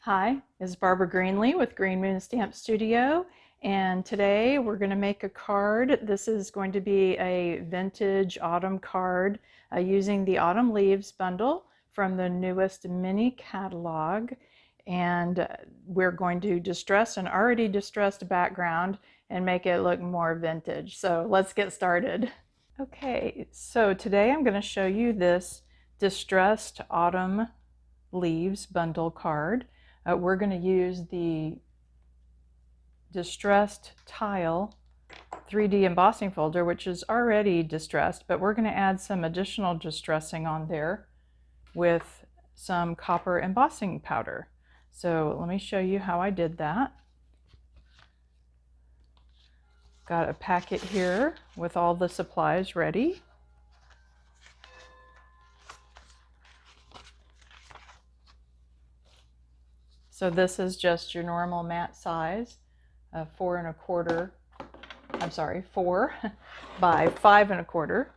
Hi, it's Barbara Greenlee with Green Moon Stamp Studio, and today we're going to make a card. This is going to be a vintage autumn card using the Autumn Leaves bundle from the newest mini catalog, and we're going to distress an already distressed background and make it look more vintage. So let's get started. Okay, so today I'm going to show you this distressed Autumn Leaves bundle card. We're going to use the distressed tile 3D embossing folder, which is already distressed, but we're going to add some additional distressing on there with some copper embossing powder. So let me show you how I did that. Got a packet here with all the supplies ready. So this is just your normal mat size, 4 by 5 1/4.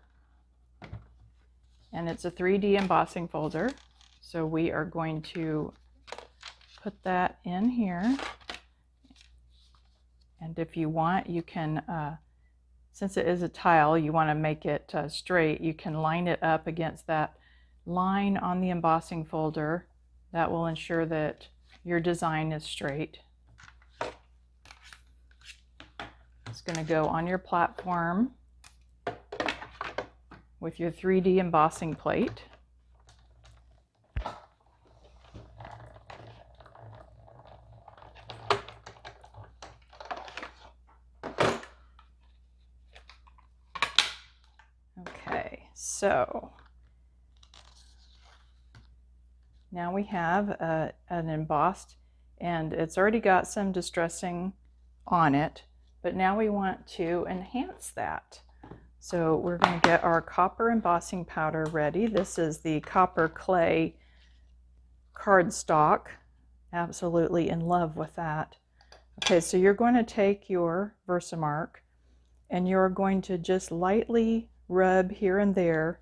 And it's a 3D embossing folder. So we are going to put that in here. And if you want, you can, since it is a tile, you want to make it straight, you can line it up against that line on the embossing folder. That will ensure that your design is straight. It's going to go on your platform with your 3D embossing plate. Okay, so now we have an embossed, and it's already got some distressing on it, but now we want to enhance that. So we're going to get our copper embossing powder ready. This is the copper clay cardstock. Absolutely in love with that. Okay, so you're going to take your Versamark and you're going to just lightly rub here and there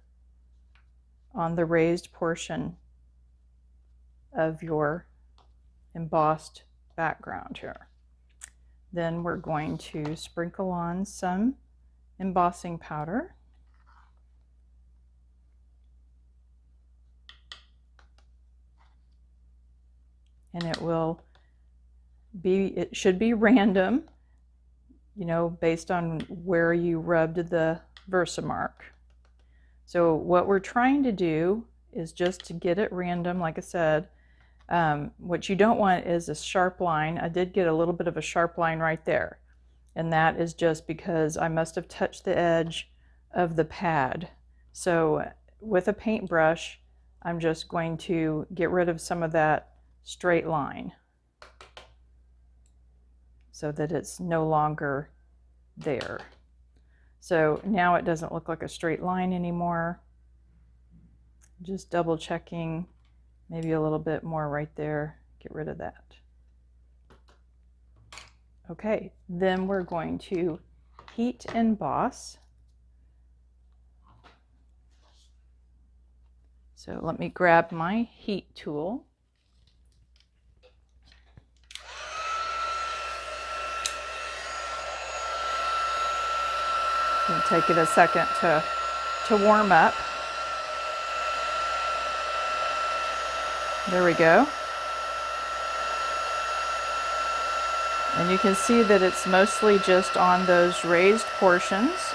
on the raised portion of your embossed background here. Then we're going to sprinkle on some embossing powder. And it should be random, you know, based on where you rubbed the Versamark. So what we're trying to do is just to get it random, like I said. What you don't want is a sharp line. I did get a little bit of a sharp line right there, and that is just because I must have touched the edge of the pad. So with a paintbrush, I'm just going to get rid of some of that straight line so that it's no longer there. So now it doesn't look like a straight line anymore. Just double checking, maybe a little bit more right there. Get rid of that. Okay, then we're going to heat emboss. So let me grab my heat tool. And take it a second to warm up. There we go. And you can see that it's mostly just on those raised portions.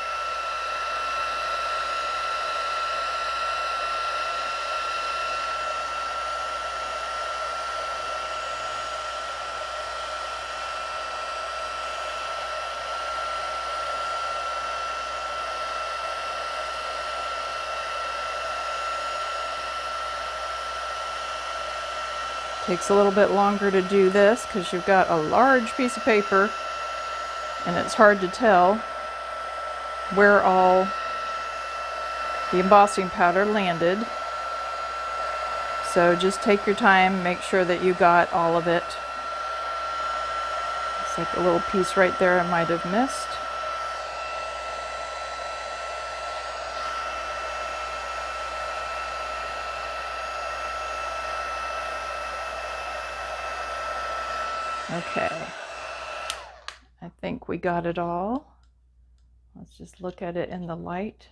Takes a little bit longer to do this because you've got a large piece of paper and it's hard to tell where all the embossing powder landed. So just take your time, make sure that you got all of it. It's like a little piece right there I might have missed. Okay, I think we got it all. Let's just look at it in the light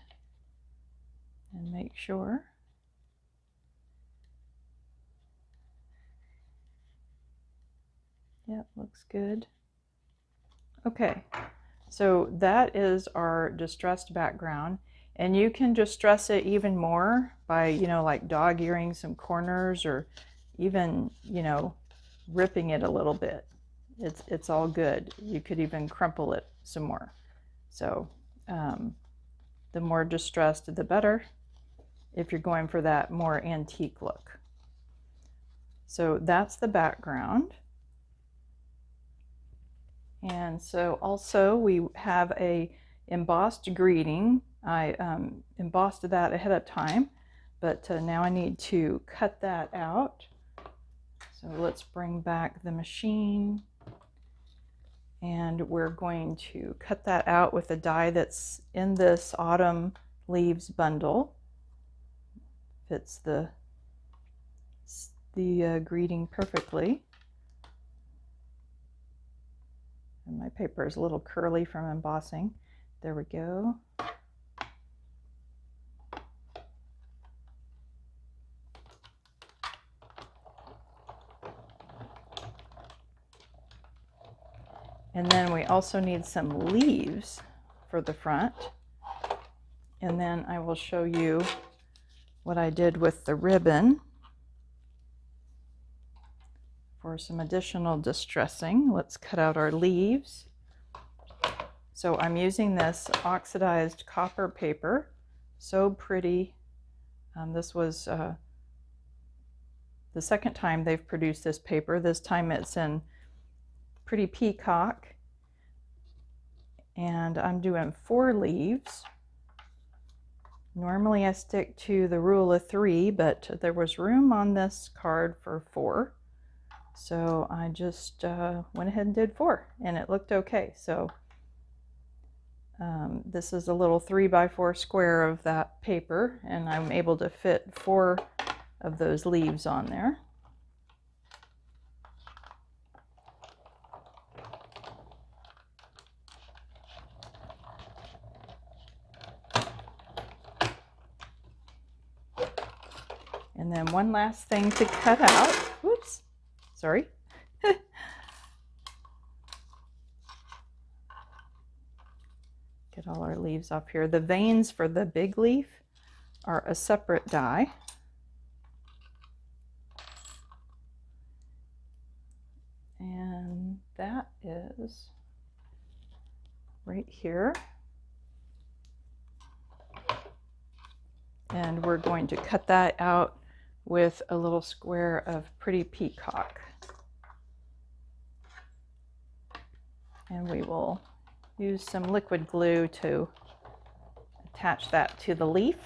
and make sure. Yep, looks good. Okay, so that is our distressed background, and you can distress it even more by, like dog-earing some corners, or even, ripping it a little bit. It's all good. You could even crumple it some more. So the more distressed, the better, if you're going for that more antique look. So that's the background. And so also we have a embossed greeting. I embossed that ahead of time, but now I need to cut that out. So let's bring back the machine, and we're going to cut that out with a die that's in this autumn leaves bundle. Fits the greeting perfectly. And my paper is a little curly from embossing. There we go. And then we also need some leaves for the front. And then I will show you what I did with the ribbon for some additional distressing. Let's cut out our leaves. So I'm using this oxidized copper paper. So pretty. This was the second time they've produced this paper. This time it's in Pretty Peacock. And I'm doing 4 leaves. Normally I stick to the rule of 3, but there was room on this card for 4. So I just went ahead and did 4, and it looked okay. So this is a little 3x4 square of that paper, and I'm able to fit 4 of those leaves on there. And then one last thing to cut out. Whoops, sorry. Get all our leaves off here. The veins for the big leaf are a separate die. And that is right here. And we're going to cut that out with a little square of Pretty Peacock. And we will use some liquid glue to attach that to the leaf.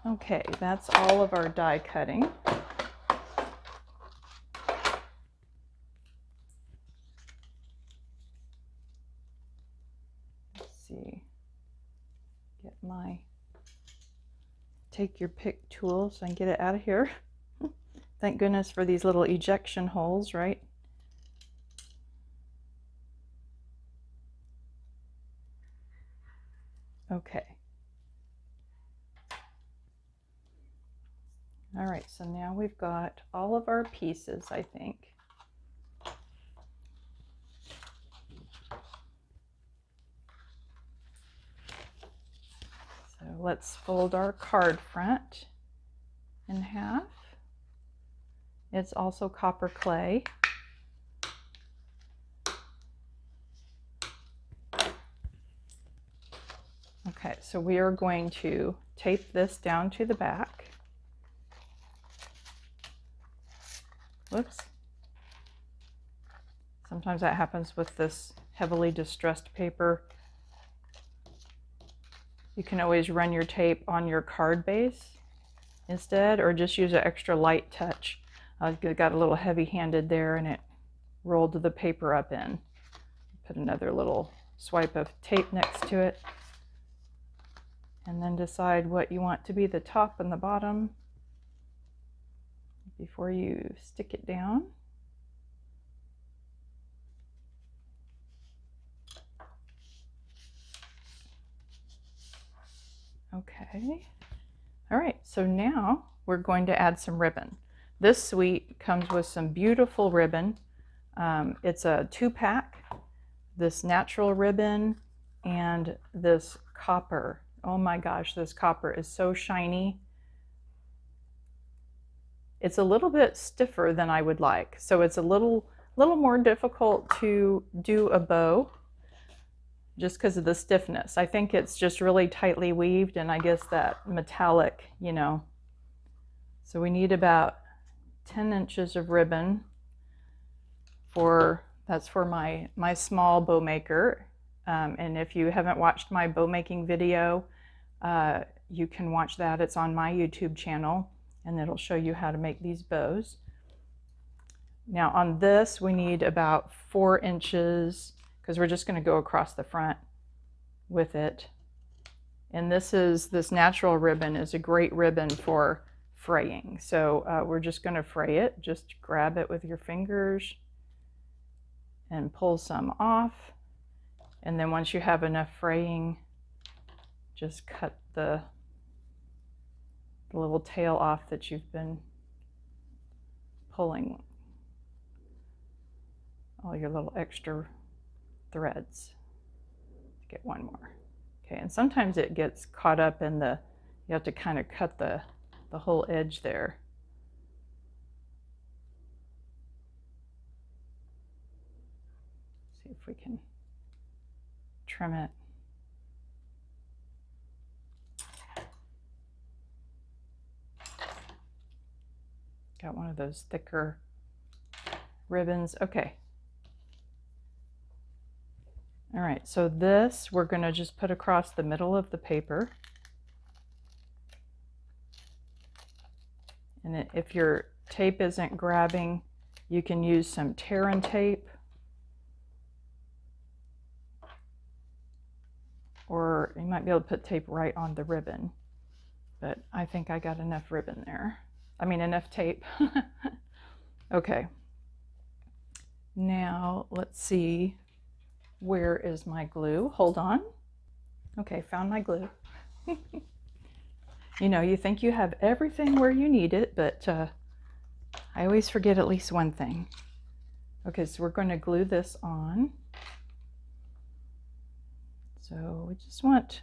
Okay, that's all of our die cutting. Let's see. Get my take your pick tool so I can get it out of here. Thank goodness for these little ejection holes, right? Okay. All right, so now we've got all of our pieces, I think. So let's fold our card front in half. It's also copper clay. Okay, so we are going to tape this down to the back. Whoops. Sometimes that happens with this heavily distressed paper. You can always run your tape on your card base instead, or just use an extra light touch. I got a little heavy-handed there and it rolled the paper up in. Put another little swipe of tape next to it, and then decide what you want to be the top and the bottom. before you stick it down. Okay. All right, so now we're going to add some ribbon. This suite comes with some beautiful ribbon. It's a 2-pack, this natural ribbon and this copper. Oh my gosh, this copper is so shiny. It's a little bit stiffer than I would like, so it's a little more difficult to do a bow just because of the stiffness. I think it's just really tightly weaved, and I guess that metallic, you know. So we need about 10 inches of ribbon that's for my small bow maker. And if you haven't watched my bow making video, you can watch that. It's on my YouTube channel, and it'll show you how to make these bows. Now on this, we need about 4 inches because we're just going to go across the front with it. And this natural ribbon is a great ribbon for fraying. So we're just going to fray it. Just grab it with your fingers and pull some off. And then once you have enough fraying, just cut the little tail off that you've been pulling all your little extra threads. Let's get one more. Okay, and sometimes it gets caught up in you have to kind of cut the whole edge there. See if we can trim it. Got one of those thicker ribbons. Okay. All right, so this we're going to just put across the middle of the paper. And if your tape isn't grabbing, you can use some tear and tape, or you might be able to put tape right on the ribbon, but I think I got enough ribbon there. I mean, enough tape. Okay. Now let's see, where is my glue? Hold on. Okay, found my glue. You know, you think you have everything where you need it, but I always forget at least one thing. Okay, so we're going to glue this on. So we just want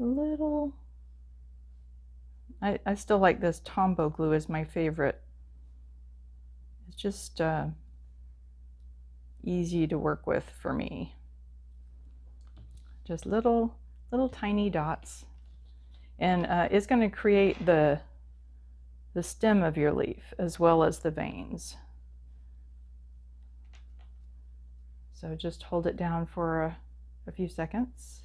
a little, I still like this Tombow glue as my favorite. It's just easy to work with for me. Just little tiny dots. And it's going to create the stem of your leaf as well as the veins. So just hold it down for a few seconds.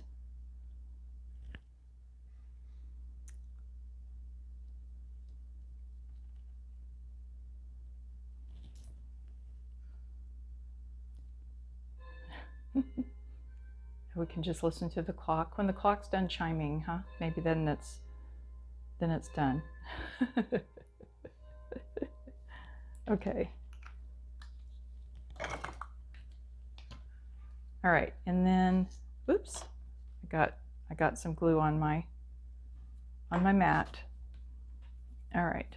We can just listen to the clock. When the clock's done chiming, huh? Maybe then it's done. Okay. All right, and then, oops, I got some glue on my mat. All right,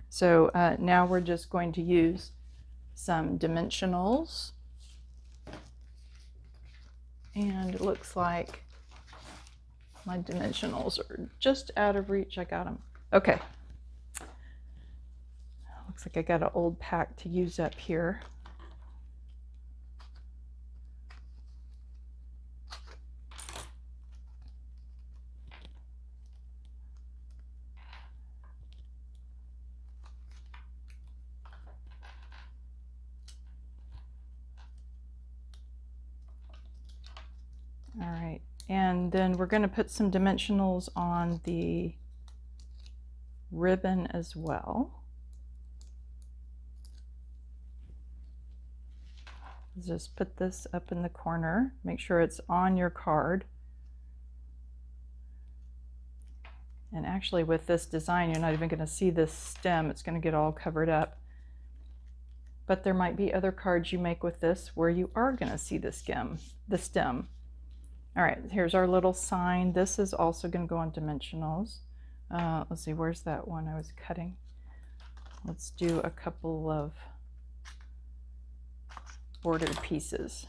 so now we're just going to use some dimensionals. And it looks like my dimensionals are just out of reach. I got them. Okay. Looks like I got an old pack to use up here. All right, and then we're going to put some dimensionals on the ribbon as well. Just put this up in the corner. Make sure it's on your card. And actually with this design, you're not even going to see this stem. It's going to get all covered up. But there might be other cards you make with this where you are going to see the stem. All right, here's our little sign. This is also going to go on dimensionals. Let's see, where's that one I was cutting? Let's do a couple of bordered pieces,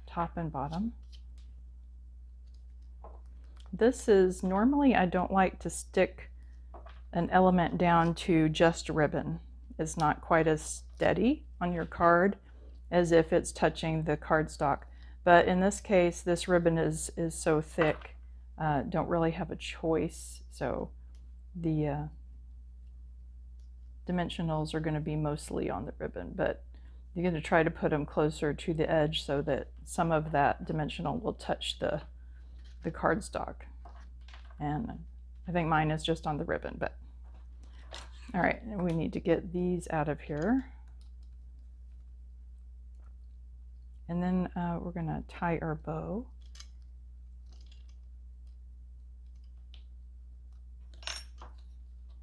top and bottom. This is, normally I don't like to stick an element down to just ribbon. It's not quite as steady on your card as if it's touching the cardstock. But in this case, this ribbon is so thick, don't really have a choice. So the dimensionals are going to be mostly on the ribbon, but you're going to try to put them closer to the edge so that some of that dimensional will touch the cardstock. And I think mine is just on the ribbon, but all right, we need to get these out of here. And then we're going to tie our bow.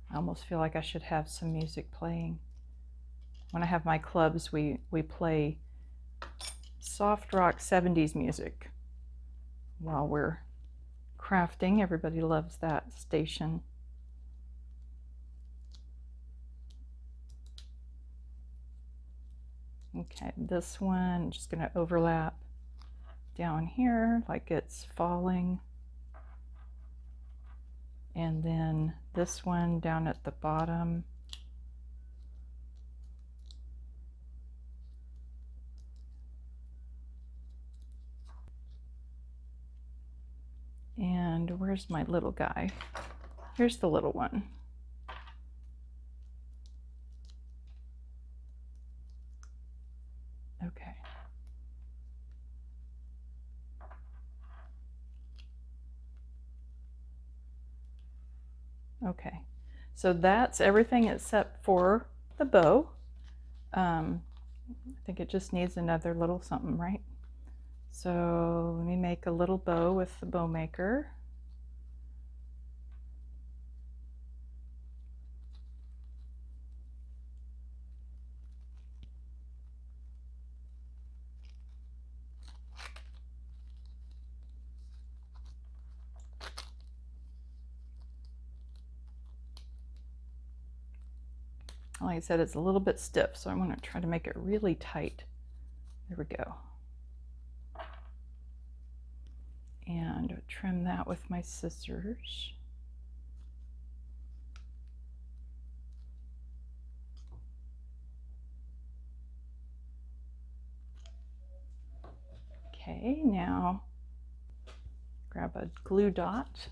I almost feel like I should have some music playing. When I have my clubs, we play soft rock 70s music while we're crafting. Everybody loves that station. Okay, this one, I'm just going to overlap down here like it's falling. And then this one down at the bottom. And where's my little guy? Here's the little one. Okay. Okay, so that's everything except for the bow. I think it just needs another little something, right? So let me make a little bow with the bow maker. Like I said, it's a little bit stiff, so I want to try to make it really tight. There we go. And trim that with my scissors. Okay, now grab a glue dot.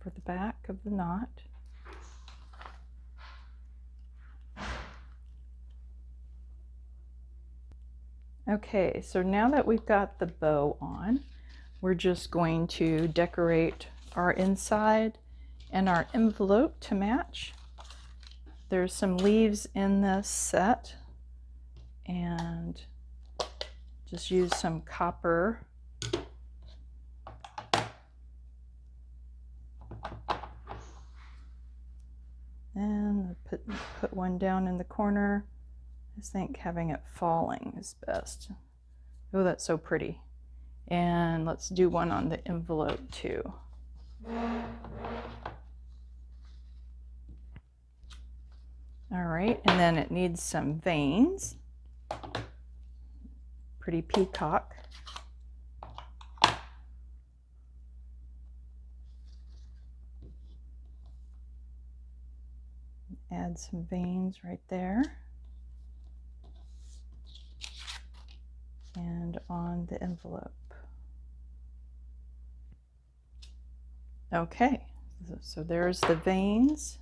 For the back of the knot. Okay, so now that we've got the bow on, we're just going to decorate our inside and our envelope to match. There's some leaves in this set, and just use some copper. And put one down in the corner. I just think having it falling is best. Oh, that's so pretty. And let's do one on the envelope too. All right, and then it needs some veins. Pretty peacock. Add some veins right there. And on the envelope. Okay, so there's the veins.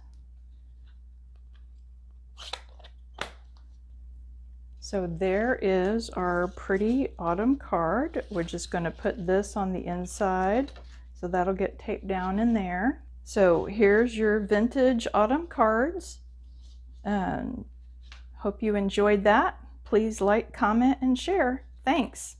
So there is our pretty autumn card. We're just going to put this on the inside, so that'll get taped down in there. So here's your vintage autumn cards. Hope you enjoyed that. Please like, comment, and share. Thanks.